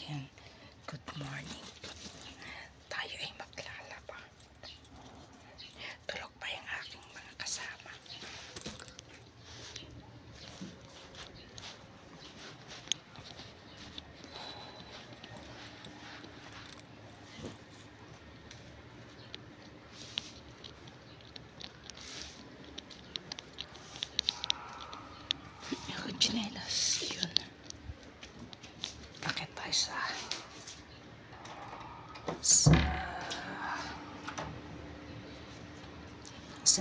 Ayan. Good morning. Tayo ay maglalaba. Tulog pa yung aking mga kasama. Yung chinelas, yun. Bakit tayo sa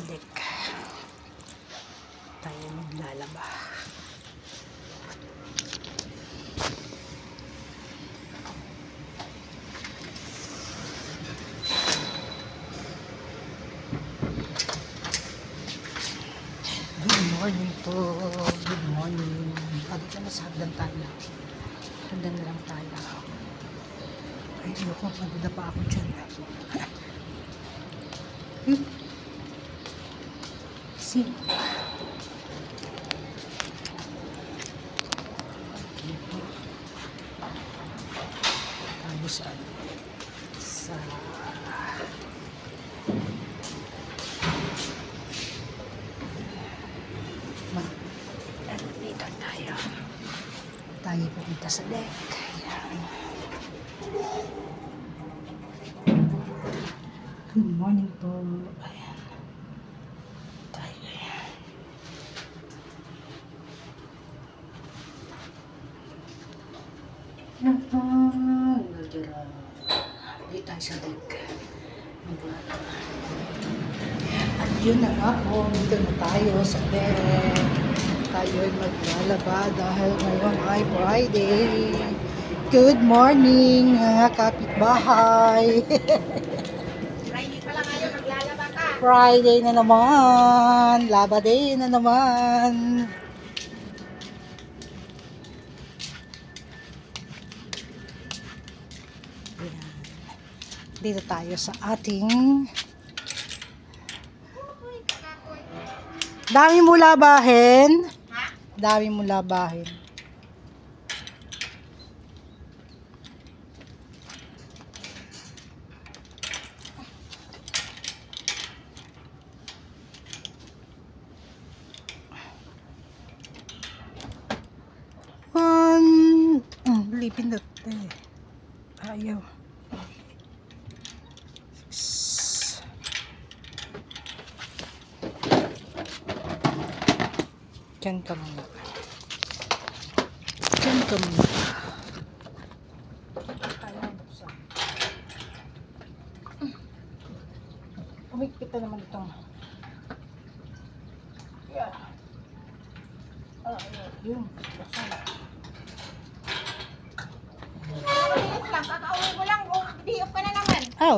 deck. Tayo maglalaba. Good morning po. Good morning. Dito na sa hagdan tayo. Hagdan na lang tayo. Ay, ayoko. Maganda pa ako dyan. See? Tayo sa elevator tayo. Tayo pupunta sa deck. Ayan. Good morning po. Ayan. Tayo. Dito tayo sa deck. Maglalaba. At yun na nga po. Dito na tayo sa deck. Tayo ay maglalaba dahil ngayon ay Friday. Good morning mga kapitbahay. Friday pala ngayon, maglalaba ka. Friday na naman. Laba day na naman. Ayan. Dito tayo sa ating dami mo labahin. Ha? Dami mo labahin. Lipin na eh. Ayaw. Diyan ka muna. Diyan ka muna. Ayaw buksan. Umikpit na naman itong. Yeah. Yun. Buksan.